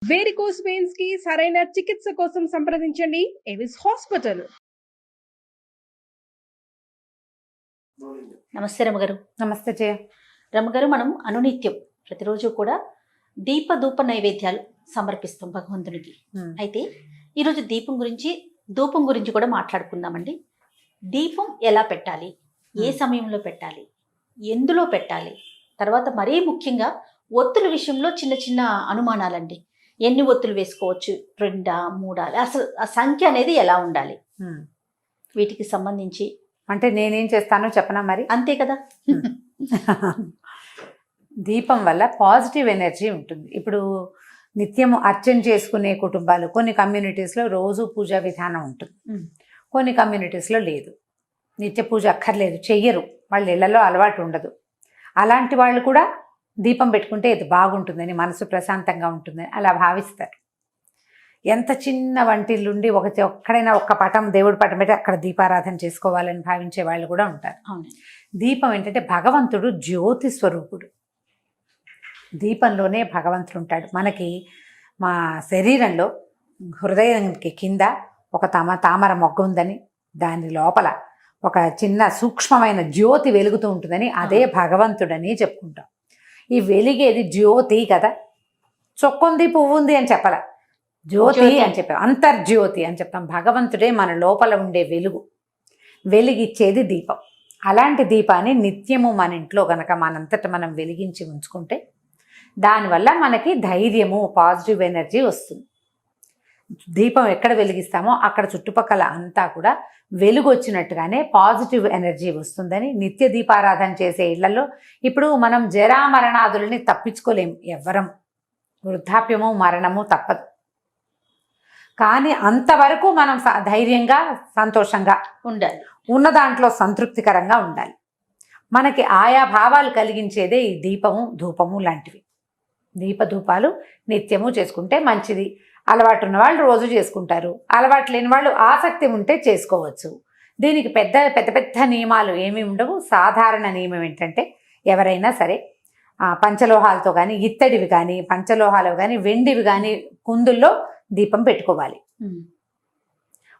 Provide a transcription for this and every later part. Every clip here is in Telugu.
వేరికోస్ వెయిన్స్ కి సరైన చికిత్స కోసం సంప్రదించండి ఎవిస్ హాస్పిటల్. నమస్తే రమగారు. నమస్తే జయ. రమగారు, మనం అనునిత్యం ప్రతిరోజు కూడా దీప నైవేద్యాలు సమర్పిస్తాం భగవంతునికి. అయితే ఈరోజు ధూపం గురించి కూడా మాట్లాడుకుందామండి. దీపం ఎలా పెట్టాలి, ఏ సమయంలో పెట్టాలి, ఎందులో పెట్టాలి, తర్వాత మరీ ముఖ్యంగా ఒత్తుల విషయంలో చిన్న చిన్న అనుమానాలండి. ఎన్ని ఒత్తులు వేసుకోవచ్చు, 2, 3, అసలు ఆ సంఖ్య అనేది ఎలా ఉండాలి, వీటికి సంబంధించి అంటే నేనేం చేస్తానో చెప్పనా మరి? అంతే కదా. దీపం వల్ల పాజిటివ్ ఎనర్జీ ఉంటుంది. ఇప్పుడు నిత్యము అర్చన చేసుకునే కుటుంబాలు కొన్ని కమ్యూనిటీస్లో రోజు పూజా విధానం ఉంటుంది, కొన్ని కమ్యూనిటీస్లో లేదు. నిత్య పూజ అక్కర్లేదు, చెయ్యరు, వాళ్ళ ఇళ్లలో అలవాటు ఉండదు. అలాంటి వాళ్ళు కూడా దీపం పెట్టుకుంటే ఇది బాగుంటుందని, మనసు ప్రశాంతంగా ఉంటుందని అలా భావిస్తారు. ఎంత చిన్న వంటిల్లుండి ఒక్కడైనా ఒక్క పటం, దేవుడి పటం పెట్టి అక్కడ దీపారాధన చేసుకోవాలని భావించే వాళ్ళు కూడా ఉంటారు. దీపం ఏంటంటే భగవంతుడు జ్యోతి స్వరూపుడు. దీపంలోనే భగవంతుడు ఉంటాడు. మనకి మా శరీరంలో హృదయానికి కింద ఒక తామర మొగ్గ ఉందని, దాని లోపల ఒక చిన్న సూక్ష్మమైన జ్యోతి వెలుగుతూ ఉంటుందని, అదే భగవంతుడని చెప్పుకుంటాం. ఈ వెలిగేది జ్యోతి కదా, చొక్కుంది పువ్వు ఉంది అని చెప్పాల, జ్యోతి అని చెప్పాం, అంతర్జ్యోతి అని చెప్తాం. భగవంతుడే మన లోపల ఉండే వెలిగిచ్చేది దీపం. అలాంటి దీపాన్ని నిత్యము మన ఇంట్లో కనుక మనంతట మనం వెలిగించి ఉంచుకుంటే దానివల్ల మనకి ధైర్యము, పాజిటివ్ ఎనర్జీ వస్తుంది. దీపం ఎక్కడ వెలిగిస్తామో అక్కడ చుట్టుపక్కల అంతా కూడా వెలుగు వచ్చినట్టుగానే పాజిటివ్ ఎనర్జీ వస్తుందని, నిత్య దీపారాధన చేసే ఇళ్లలో ఇప్పుడు మనం జరామరణాదులని తప్పించుకోలేము ఎవ్వరం. వృద్ధాప్యము, మరణము తప్పదు. కానీ అంతవరకు మనం ధైర్యంగా, సంతోషంగా ఉండాలి, ఉన్న దాంట్లో సంతృప్తికరంగా ఉండాలి. మనకి ఆయా భావాలు కలిగించేదే ఈ దీపము, ధూపము లాంటివి. దీపధూపాలు నిత్యము చేసుకుంటే మంచిది. అలవాటు ఉన్న వాళ్ళు రోజు చేసుకుంటారు, అలవాటు లేని వాళ్ళు ఆసక్తి ఉంటే చేసుకోవచ్చు. దీనికి పెద్ద పెద్ద నియమాలు ఏమీ ఉండవు. సాధారణ నియమం ఏంటంటే ఎవరైనా సరే పంచలోహాలతో కానీ, ఇత్తడివి కానీ, పంచలోహాలు కానీ, వెండివి కానీ కుందుల్లో దీపం పెట్టుకోవాలి.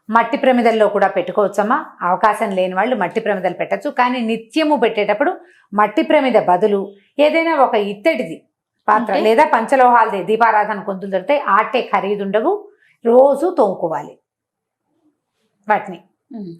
మట్టి ప్రమిదల్లో కూడా పెట్టుకోవచ్చమ్మా. అవకాశం లేని వాళ్ళు మట్టి ప్రమిదలు పెట్టచ్చు. కానీ నిత్యము పెట్టేటప్పుడు మట్టి ప్రమిద బదులు ఏదైనా ఒక ఇత్తడిది పాత్ర లేదా పంచలోహాలది దీపారాధన కుందులు దొరికితే ఆటే ఖరీదుండవు. రోజు తోముకోవాలి. వాటిని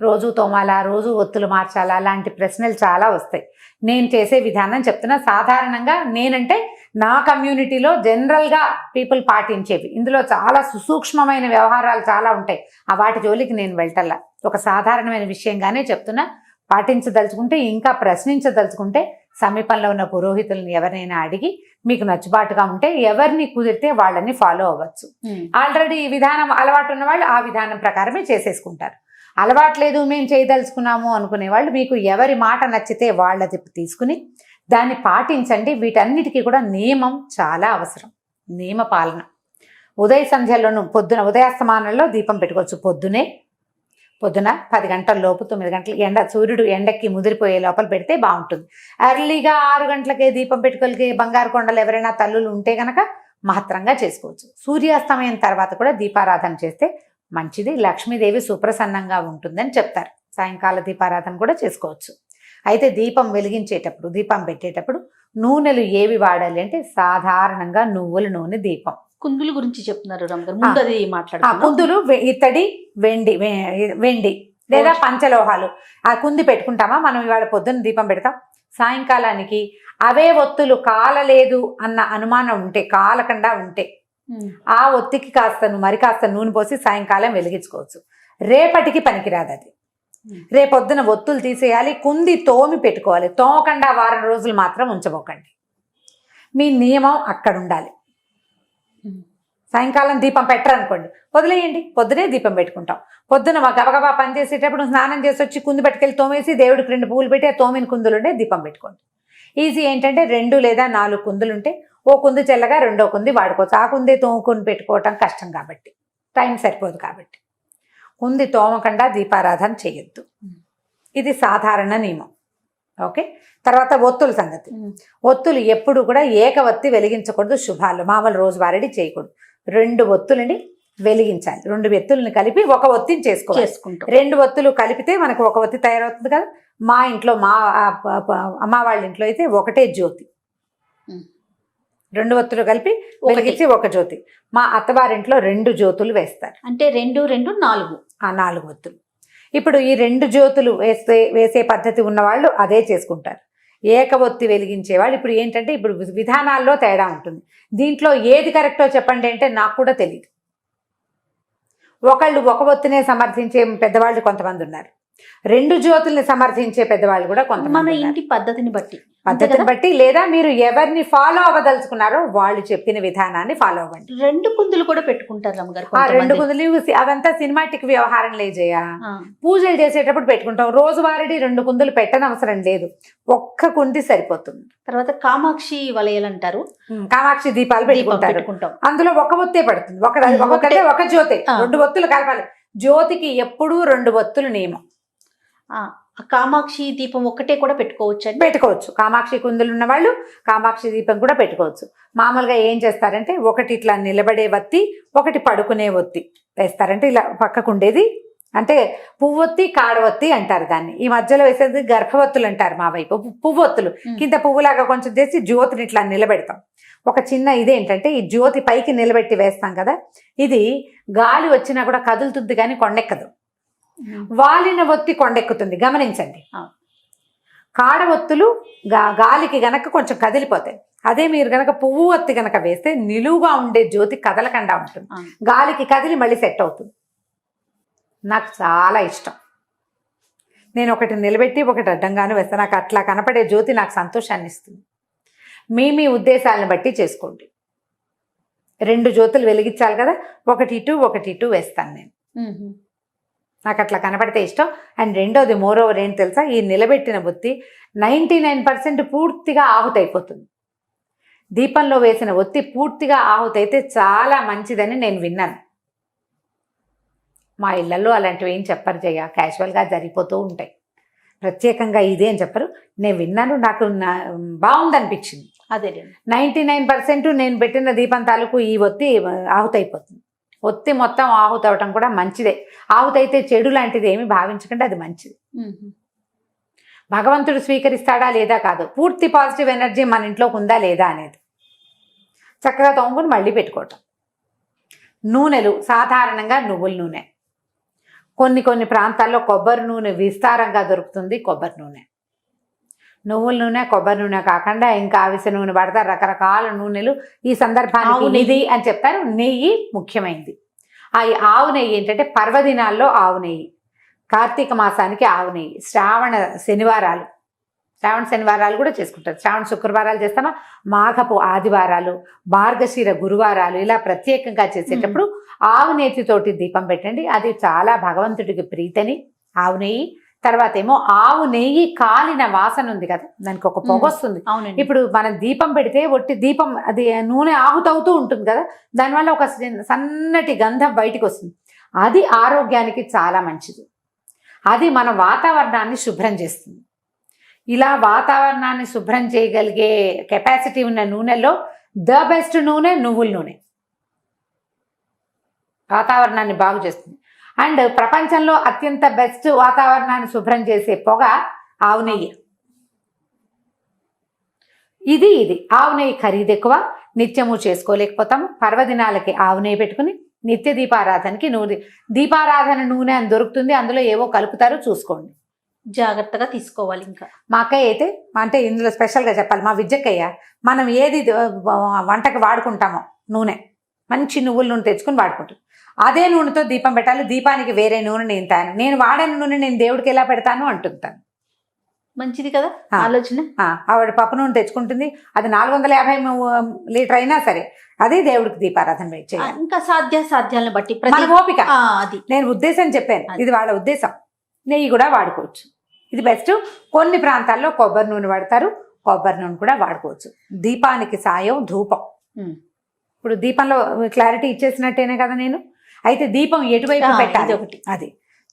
రోజు తోమాలా, రోజు ఒత్తులు మార్చాలా, అలాంటి ప్రశ్నలు చాలా వస్తాయి. నేను చేసే విధానం చెప్తున్నా. సాధారణంగా నేనంటే నా కమ్యూనిటీలో జనరల్గా పీపుల్ పాటించేవి. ఇందులో చాలా సుసూక్ష్మమైన వ్యవహారాలు చాలా ఉంటాయి. వాటి జోలికి నేను వెళ్ళటల్లా. ఒక సాధారణమైన విషయంగానే చెప్తున్నా. పాటించదలుచుకుంటే, ఇంకా ప్రశ్నించదలుచుకుంటే సమీపంలో ఉన్న పురోహితులను ఎవరినైనా అడిగి మీకు నచ్చుబాటుగా ఉంటే ఎవరిని కుదిరితే వాళ్ళని ఫాలో అవ్వచ్చు. ఆల్రెడీ ఈ విధానం అలవాటు ఉన్న వాళ్ళు ఆ విధానం ప్రకారమే చేసేసుకుంటారు. అలవాట్లేదు, మేము చేయదలుచుకున్నాము అనుకునే వాళ్ళు మీకు ఎవరి మాట నచ్చితే వాళ్ళది తీసుకుని దాన్ని పాటించండి. వీటన్నిటికీ కూడా నియమం చాలా అవసరం, నియమ పాలన. ఉదయ సంధ్యలోనూ ఉదయాస్తమానంలో దీపం పెట్టుకోవచ్చు. పొద్దున 10 గంటల లోపు, 9 గంటల సూర్యుడు ఎండకి ముదిరిపోయే లోపల పెడితే బాగుంటుంది. ఎర్లీగా 6 గంటలకే దీపం పెట్టుకోగలిగే బంగారు కొండలు ఎవరైనా తల్లులు ఉంటే కనుక మహత్తరంగా చేసుకోవచ్చు. సూర్యాస్తమయం తర్వాత కూడా దీపారాధన చేస్తే మంచిది. లక్ష్మీదేవి సుప్రసన్నంగా ఉంటుందని చెప్తారు. సాయంకాల దీపారాధన కూడా చేసుకోవచ్చు. అయితే దీపం వెలిగించేటప్పుడు, దీపం పెట్టేటప్పుడు నూనెలు ఏవి వాడాలి అంటే సాధారణంగా నువ్వుల నూనె దీపం. కుందుల గురించి చెప్తున్నారు రమగారు, ముందు అది మాట్లాడుతున్నాం. కుందులు ఇత్తడి, వెండి లేదా పంచలోహాలు. ఆ కుంది పెట్టుకుంటామా మనం? ఇవాళ పొద్దున్న దీపం పెడతాం, సాయంకాలానికి అవే ఒత్తులు కాలలేదు అన్న అనుమానం ఉంటే, కాలకుండా ఉంటే ఆ ఒత్తికి కాస్త నూనె పోసి సాయంకాలం వెలిగించుకోవచ్చు. రేపటికి పనికిరాదు అది. రేపొద్దున ఒత్తులు తీసేయాలి, కుంది తోమి పెట్టుకోవాలి. తోమకుండా వారం రోజులు మాత్రం ఉంచబోకండి. మీ నియమం అక్కడ ఉండాలి. సాయంకాలం దీపం పెట్టరనుకోండి, వదిలేయండి. పొద్దునే దీపం పెట్టుకుంటాం. పొద్దున గబగబా పని చేసేటప్పుడు స్నానం చేసి వచ్చి కుంది పట్టుకెళ్ళి తోమేసి దేవుడికి 2 పువ్వులు పెట్టి ఆ తోమిన కుందులుంటే దీపం పెట్టుకోండి. ఈజీ ఏంటంటే 2 లేదా 4 కుందులుంటే ఓ కుంది చెల్లగా రెండో కుంది వాడుకోవచ్చు. ఆ కుందే తోముకొని పెట్టుకోవటం కష్టం కాబట్టి, టైం సరిపోదు కాబట్టి కుంది తోమకుండా దీపారాధన చేయొద్దు. ఇది సాధారణ నియమం. ఓకే. తర్వాత ఒత్తుల సంగతి. ఒత్తులు ఎప్పుడు కూడా ఏకవత్తి వెలిగించకూడదు. శుభాలు మామూలు రోజువారీ చేయకూడదు. 2 ఒత్తులని వెలిగించాలి. 2 ఒత్తులను కలిపి ఒక ఒత్తిని చేసుకోవాలి. చేసుకుంటాం. 2 ఒత్తులు కలిపితే మనకు ఒక ఒత్తి తయారవుతుంది కదా. మా ఇంట్లో అమ్మ వాళ్ళ ఇంట్లో అయితే ఒకటే జ్యోతి, 2 ఒత్తులు కలిపి వెలిగించి ఒక జ్యోతి. మా అత్తవారింట్లో 2 జ్యోతులు వేస్తారు. అంటే 2 2 4 4 ఒత్తులు. ఇప్పుడు ఈ 2 జ్యోతులు వేసే పద్ధతి ఉన్నవాళ్ళు అదే చేసుకుంటారు. ఏక ఒత్తి వెలిగించే వాళ్ళు ఇప్పుడు ఏంటంటే ఇప్పుడు విధానాల్లో తేడా ఉంటుంది. దీంట్లో ఏది కరెక్టో చెప్పండి అంటే నాకు కూడా తెలియదు. ఒకళ్ళు ఒక ఒత్తినే సమర్థించే పెద్దవాళ్ళు కొంతమంది ఉన్నారు, 2 జ్యోతుల్ని సమర్థించే పెద్దవాళ్ళు కూడా మన కొంతమంది ఉన్నారు. ఇంటి పద్ధతిని బట్టి లేదా మీరు ఎవరిని ఫాలో అవ్వదలుచుకున్నారో వాళ్ళు చెప్పిన విధానాన్ని ఫాలో అవ్వండి. 2 కుందులు కూడా పెట్టుకుంటారు అమ్మగారు. ఆ 2 కుందులు అవంతా సినిమాటిక్ వ్యవహారం లేజయ్యా. పూజలు చేసేటప్పుడు పెట్టుకుంటాం. రోజువారీ 2 కుందులు పెట్టనవసరం లేదు, ఒక్క కుంది సరిపోతుంది. తర్వాత కామాక్షి వలయలు అంటారు, కామాక్షి దీపాలు పెట్టుకుంటారు. అందులో ఒక ఒత్తే పడుతుంది, ఒక జ్యోతి. 2 ఒత్తులు కలపాలి. జ్యోతికి ఎప్పుడూ 2 ఒత్తులు నియమం. కామాక్షి దీపం ఒక్కటే కూడా పెట్టుకోవచ్చు. కామాక్షి కుందులు ఉన్న వాళ్ళు కామాక్షి దీపం కూడా పెట్టుకోవచ్చు. మామూలుగా ఏం చేస్తారంటే ఒకటి ఇట్లా నిలబడే ఒత్తి, ఒకటి పడుకునే ఒత్తి వేస్తారంటే ఇలా పక్కకుండేది అంటే పువ్వొత్తి కాడవొత్తి అంటారు దాన్ని. ఈ మధ్యలో వేసేది గర్భవత్తులు అంటారు మా వైపు. పువ్వొత్తులు కింద పువ్వులాగా కొంచెం చేసి జ్యోతిని ఇట్లా నిలబెడతాం. ఒక చిన్న ఇదేంటంటే ఈ జ్యోతి పైకి నిలబెట్టి వేస్తాం కదా, ఇది గాలి వచ్చినా కూడా కదులుతుంది కానీ కొండెక్కదు. వాలిన ఒత్తి కొండెక్కుతుంది, గమనించండి. కాడ ఒత్తులు గాలికి గనక కొంచెం కదిలిపోతాయి. అదే మీరు గనక పువ్వు ఒత్తి గనక వేస్తే నిలువుగా ఉండే జ్యోతి కదలకుండా ఉంటుంది, గాలికి కదిలి మళ్ళీ సెట్ అవుతుంది. నాకు చాలా ఇష్టం. నేను ఒకటి నిలబెట్టి ఒకటి అడ్డంగాను వేస్తాను. నాకు అట్లా కనపడే జ్యోతి నాకు సంతోషాన్ని ఇస్తుంది. మీ ఉద్దేశాలను బట్టి చేసుకోండి. 2 జ్యోతులు వెలిగించాలి కదా, ఒకటి ఇటు వేస్తాను నేను. నాకు అట్లా కనపడితే ఇష్టం. అండ్ రెండోది మోరోవర్ ఏంటి తెలుసా, ఈ నిలబెట్టిన ఒత్తి 99% పూర్తిగా ఆహుతైపోతుంది. దీపంలో వేసిన ఒత్తి పూర్తిగా ఆహుతైతే చాలా మంచిదని నేను విన్నాను. మా ఇళ్లలో అలాంటివి ఏం చెప్పరు జయ, క్యాజువల్గా జరిగిపోతూ ఉంటాయి. ప్రత్యేకంగా ఇదే అని చెప్పరు. నేను విన్నాను, నాకు బాగుందనిపించింది. అదే 99% నేను పెట్టిన దీపం తాలూకు ఈ ఒత్తి ఆహుతైపోతుంది. ఒత్తి మొత్తం ఆహుతవటం కూడా మంచిదే. ఆహుతైతే చెడు లాంటిది ఏమి భావించకుండా అది మంచిది. భగవంతుడు స్వీకరిస్తాడా లేదా కాదు, పూర్తి పాజిటివ్ ఎనర్జీ మన ఇంట్లోకి ఉందా లేదా అనేది చక్కగా తోముకుని మళ్ళీ పెట్టుకోవటం. నూనెలు సాధారణంగా నువ్వుల నూనె, కొన్ని ప్రాంతాల్లో కొబ్బరి నూనె విస్తారంగా దొరుకుతుంది. కొబ్బరి నూనె, నువ్వుల నూనె, కొబ్బరి నూనె కాకుండా ఇంకా అవిసె నూనె పడతారు, రకరకాల నూనెలు. ఈ సందర్భానికి నెయ్యి అని చెప్తారు. నెయ్యి ముఖ్యమైనది. ఆవు నెయ్యి ఏంటంటే పర్వదినాల్లో ఆవు నెయ్యి, కార్తీక మాసానికి ఆవు నెయ్యి, శ్రావణ శనివారాలు కూడా చేసుకుంటారు. శ్రావణ శుక్రవారాలు చేస్తామా, మాఘపు ఆదివారాలు, మార్గశిర గురువారాలు ఇలా ప్రత్యేకంగా చేసేటప్పుడు ఆవు నేతితోటి దీపం పెట్టండి. అది చాలా భగవంతుడికి ప్రీతని. ఆవు నెయ్యి తర్వాత ఏమో ఆవు నెయ్యి కాలిన వాసన ఉంది కదా, దానికి ఒక పొగ వస్తుంది. ఇప్పుడు మనం దీపం పెడితే ఒట్టి దీపం అది నూనె ఆహుతవుతూ ఉంటుంది కదా, దానివల్ల ఒక సన్నటి గంధం బయటికి వస్తుంది. అది ఆరోగ్యానికి చాలా మంచిది. అది మన వాతావరణాన్ని శుభ్రం చేస్తుంది. ఇలా వాతావరణాన్ని శుభ్రం చేయగలిగే కెపాసిటీ ఉన్న నూనెలో ద బెస్ట్ నూనె నువ్వుల నూనె. వాతావరణాన్ని బాగు చేస్తుంది. అండ్ ప్రపంచంలో అత్యంత బెస్ట్ వాతావరణాన్ని శుభ్రం చేసే పొగ ఆవు నెయ్యి. ఇది ఆవు నెయ్యి ఖరీదు ఎక్కువ, నిత్యము చేసుకోలేకపోతాము. పర్వదినాలకి ఆవు నెయ్యి పెట్టుకుని నిత్య దీపారాధనకి దీపారాధన నూనె అని దొరుకుతుంది, అందులో ఏవో కలుపుతారు, చూసుకోండి, జాగ్రత్తగా తీసుకోవాలి. ఇంకా మా అక్కయ్య అయితే అంటే ఇందులో స్పెషల్గా చెప్పాలి, మా విజ్జక్కయ్య మనం ఏది వంటకి వాడుకుంటామో నూనె మంచి నువ్వుల నూనె తెచ్చుకుని వాడుకుంటాం. అదే నూనెతో దీపం పెట్టాలి. దీపానికి వేరే నూనె నేను వాడిన నూనె నేను దేవుడికి ఎలా పెడతాను అంటుంటాను. మంచిది కదా ఆలోచన. ఆవిడ పప్పు నూనె తెచ్చుకుంటుంది, అది 450 లీటర్ అయినా సరే అది దేవుడికి దీపారాధన చేయాలి. ఇంకా సాధ్యాలను బట్టి మన ఓపిక. అది నేను ఉద్దేశం చెప్పాను, ఇది వాళ్ళ ఉద్దేశం. నెయ్యి కూడా వాడుకోవచ్చు, ఇది బెస్ట్. కొన్ని ప్రాంతాల్లో కొబ్బరి నూనె వాడతారు, కొబ్బరి నూనె కూడా వాడుకోవచ్చు. దీపానికి సాయం ధూపం. ఇప్పుడు దీపంలో క్లారిటీ ఇచ్చేసినట్టేనే కదా నేను. అయితే దీపం ఎటువైపు పెట్టాలి ఒకటి, అది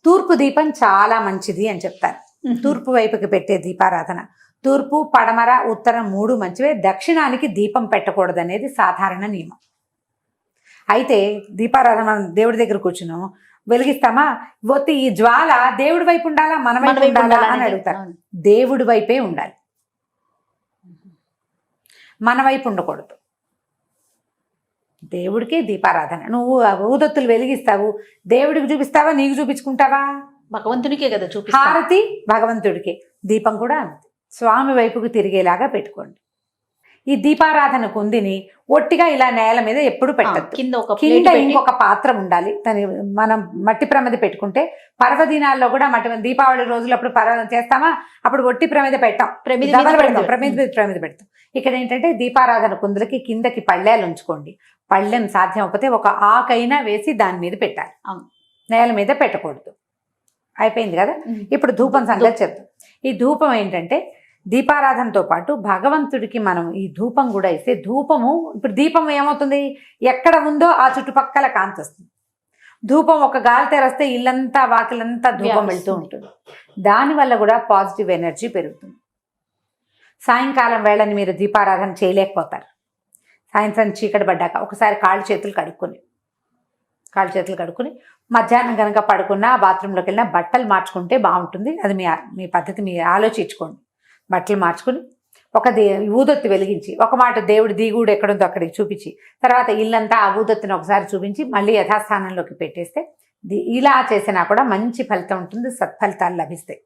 తూర్పు దీపం చాలా మంచిది అని చెప్తారు. తూర్పు వైపుకి పెట్టే దీపారాధన. తూర్పు, పడమర, ఉత్తరం 3 మంచివే. దక్షిణానికి దీపం పెట్టకూడదు అనేది సాధారణ నియమం. అయితే దీపారాధన మనం దేవుడి దగ్గర కూర్చున్నాం, వెలిగిస్తామా, ఒత్తి ఈ జ్వాల దేవుడి వైపు ఉండాలా మన వైపు ఉండాలా అని అడుగుతారు. దేవుడి వైపే ఉండాలి, మన వైపు ఉండకూడదు. దేవుడికి దీపారాధన. నువ్వు ఊదొత్తులు వెలిగిస్తావు, దేవుడికి చూపిస్తావా, నీకు చూపించుకుంటావా? భగవంతునికే కదా చూపి. హారతి భగవంతుడికి, దీపం కూడా అంతే స్వామి వైపుకి తిరిగేలాగా పెట్టుకోండి. ఈ దీపారాధన కుందిని ఒట్టిగా ఇలా నేల మీద ఎప్పుడు పెట్టద్దు. కింద ఇంకొక పాత్ర ఉండాలి. దాని మనం మట్టి ప్రమిద పెట్టుకుంటే పర్వదినాల్లో కూడా దీపావళి రోజులప్పుడు చేస్తామా, అప్పుడు ఒట్టి ప్రమిద పెట్టాం, ప్రమిద పెడతాం. ఇక్కడ ఏంటంటే దీపారాధన కుందులకి కిందకి పళ్ళేలు ఉంచుకోండి. పళ్ళెం సాధ్యం అవ్వకపోతే ఒక ఆకైనా వేసి దాని మీద పెట్టాలి, నేల మీద పెట్టకూడదు. అయిపోయింది కదా. ఇప్పుడు ధూపం సంగతి చెప్తాం. ఈ ధూపం ఏంటంటే దీపారాధనతో పాటు భగవంతుడికి మనం ఈ ధూపం కూడా ఇస్తే, ధూపము ఇప్పుడు దీపం ఏమవుతుంది, ఎక్కడ ఉందో ఆ చుట్టుపక్కల కాంతి వస్తుంది. ధూపం ఒక గాలి తెరస్తే ఇల్లంతా వాకిలంతా ధూపం వెళ్తూ ఉంటుంది. దానివల్ల కూడా పాజిటివ్ ఎనర్జీ పెరుగుతుంది. సాయంకాలం వేళని మీరు దీపారాధన చేయలేకపోతారు. సాయంత్రం చీకటి పడ్డాక ఒకసారి కాళ్ళు చేతులు కడుక్కుని మధ్యాహ్నం కనుక పడుకున్నా బాత్రూంలోకి వెళ్ళినా బట్టలు మార్చుకుంటే బాగుంటుంది. అది మీ పద్ధతి మీరు ఆలోచించుకోండి. బట్టలు మార్చుకుని ఒక ఊదొత్తి వెలిగించి, ఒక మాట దేవుడి దిగుడు ఎక్కడుందో అక్కడికి చూపించి, తర్వాత ఇల్లంతా ఆ ఊదొత్తిని ఒకసారి చూపించి మళ్ళీ యథాస్థానంలోకి పెట్టేస్తే ఇలా చేసినా కూడా మంచి ఫలితం ఉంటుంది, సత్ఫలితాలు లభిస్తాయి.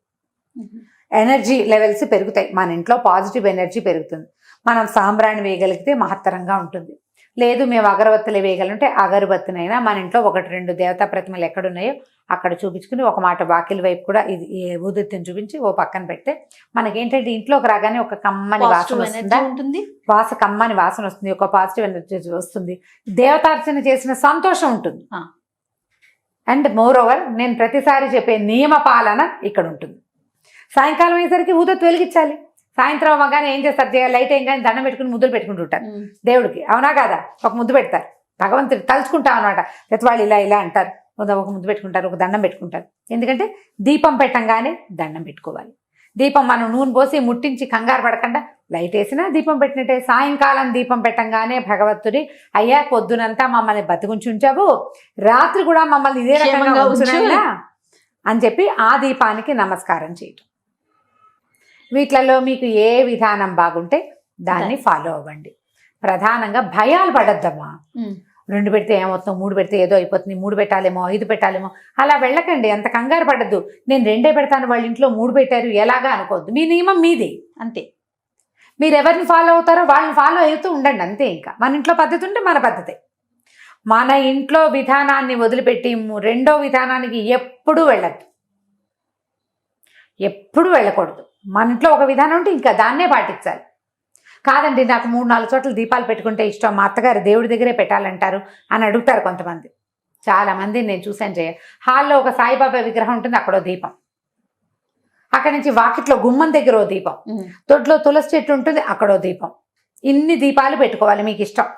ఎనర్జీ లెవెల్స్ పెరుగుతాయి, మన ఇంట్లో పాజిటివ్ ఎనర్జీ పెరుగుతుంది. మనం సాంబ్రాణి వేయగలిగితే మహత్తరంగా ఉంటుంది. లేదు మేము అగరబత్తులు వేయగలంటే అగరబత్తినైనా మన ఇంట్లో 1-2 దేవతా ప్రతిమలు ఎక్కడున్నాయో అక్కడ చూపించుకుని ఒక మాట వాకిలి వైపు కూడా ఇది ఊదొత్తిని చూపించి ఓ పక్కన పెడితే మనకేంటంటే ఇంట్లోకి రాగానే ఒక కమ్మని వాసన వస్తుంది, కమ్మని వాసన వస్తుంది, ఒక పాజిటివ్ ఎనర్జీ వస్తుంది, దేవతార్చన చేసిన సంతోషం ఉంటుంది. అండ్ మోర్ ఓవర్ నేను ప్రతిసారి చెప్పే నియమ పాలన ఇక్కడ ఉంటుంది. సాయంకాలం అయ్యేసరికి ఊదొత్తి వెలిగించాలి. సాయంత్రం అవ్వగానే ఏం చేస్తారు, లైట్ ఏం కానీ దండం పెట్టుకుని ముద్దులు పెట్టుకుంటుంటారు దేవుడికి, అవునా కాదా? ఒక ముద్దు పెడతారు, భగవంతుడు తలుచుకుంటాం అనమాట. ప్రతి వాళ్ళు ఇలా అంటారు, ఒక ముద్దు పెట్టుకుంటారు, ఒక దండం పెట్టుకుంటారు. ఎందుకంటే దీపం పెట్టంగానే దండం పెట్టుకోవాలి. దీపం మనం నూనె పోసి ముట్టించి కంగారు పడకుండా లైట్ వేసినా దీపం పెట్టినట్టే. సాయంకాలం దీపం పెట్టంగానే భగవంతుడి, అయ్యా పొద్దునంతా మమ్మల్ని బతికుంచుంచావు, రాత్రి కూడా మమ్మల్ని ఇదే రకంగా ఉంచునా అని చెప్పి ఆ దీపానికి నమస్కారం చేయటం. వీటిలలో మీకు ఏ విధానం బాగుంటే దాన్ని ఫాలో అవ్వండి. ప్రధానంగా భయాలు పడద్దమ్మా. 2 పెడితే ఏమవుతుందో, 3 పెడితే ఏదో అయిపోతుంది, 3 పెట్టాలేమో, 5 పెట్టాలేమో, అలా వెళ్ళకండి. అంత కంగారు పడద్దు. నేను 2 పెడతాను, వాళ్ళ ఇంట్లో 3 పెట్టారు ఎలాగా అనుకోవద్దు. మీ నియమం మీది అంతే. మీరు ఎవరిని ఫాలో అవుతారో వాళ్ళని ఫాలో అవుతూ ఉండండి అంతే. ఇంకా మన ఇంట్లో పద్ధతి ఉంటే మన పద్ధతే. మన ఇంట్లో విధానాన్ని వదిలిపెట్టి రెండో విధానానికి ఎప్పుడూ వెళ్ళద్దు, ఎప్పుడు వెళ్ళకూడదు. మన ఇంట్లో ఒక విధానం ఉంటే ఇంకా దాన్నే పాటించాలి. కాదండి నాకు 3-4 చోట్ల దీపాలు పెట్టుకుంటే ఇష్టం, మా అత్తగారు దేవుడి దగ్గరే పెట్టాలంటారు అని అడుగుతారు కొంతమంది. చాలామంది నేను చూశాను. హాల్లో ఒక సాయిబాబా విగ్రహం ఉంటుంది, అక్కడో దీపం. అక్కడి నుంచి వాకిట్లో గుమ్మం దగ్గర ఓ దీపం, తొట్లో తులసి చెట్టు ఉంటుంది, అక్కడో దీపం. ఇన్ని దీపాలు పెట్టుకోవాలి మీకు ఇష్టం.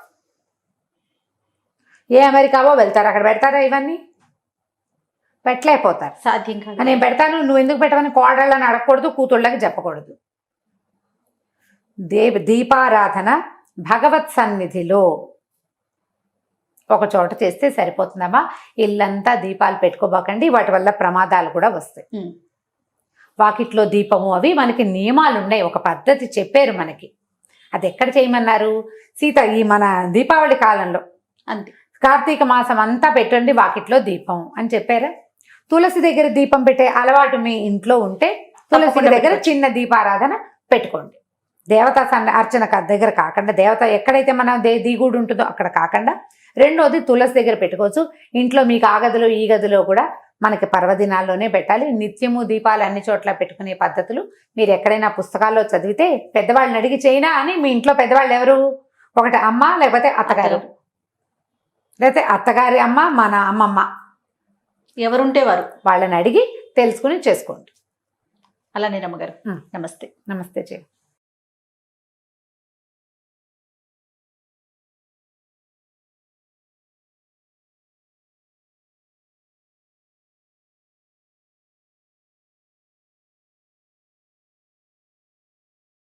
ఏ అమెరికావో వెళ్తారు, అక్కడ పెడతారా ఇవన్నీ? పెట్టలేకపోతారు, సాధ్యం కాదు. నేను పెడతాను, నువ్వు ఎందుకు పెట్టవని కోడళ్ళని అడగకూడదు, కూతుళ్ళకి చెప్పకూడదు. దీపారాధన భగవత్ సన్నిధిలో ఒక చోట చేస్తే సరిపోతుందమ్మా. ఇల్లంతా దీపాలు పెట్టుకోబోకండి, వాటి వల్ల ప్రమాదాలు కూడా వస్తాయి. వాకిట్లో దీపము అవి మనకి నియమాలు ఉన్నాయి, ఒక పద్ధతి చెప్పారు మనకి. అది ఎక్కడ చేయమన్నారు? ఈ మన దీపావళి కాలంలో అంతే, కార్తీక మాసం అంతా పెట్టండి వాకిట్లో దీపం అని చెప్పారా? తులసి దగ్గర దీపం పెట్టే అలవాటు మీ ఇంట్లో ఉంటే తులసి దగ్గర చిన్న దీపారాధన పెట్టుకోండి. దేవతా అర్చన దగ్గర కాకుండా, దేవత ఎక్కడైతే మన దిగుడు ఉంటుందో అక్కడ కాకుండా, రెండోది తులసి దగ్గర పెట్టుకోవచ్చు. ఇంట్లో మీకు ఆ గదిలో ఈ గదిలో కూడా మనకి పర్వదినాల్లోనే పెట్టాలి. నిత్యము దీపాలు అన్ని చోట్ల పెట్టుకునే పద్ధతులు మీరు ఎక్కడైనా పుస్తకాల్లో చదివితే పెద్దవాళ్ళని అడిగి చేయనా అని. మీ ఇంట్లో పెద్దవాళ్ళు ఎవరు? ఒకటి అమ్మ, లేకపోతే అత్తగారు, లేకపోతే అత్తగారి అమ్మ, మన అమ్మమ్మ, ఎవరుంటే వారు వాళ్ళని అడిగి తెలుసుకుని చేసుకోండి. అలానే రమ్మగారు, నమస్తే. నమస్తే.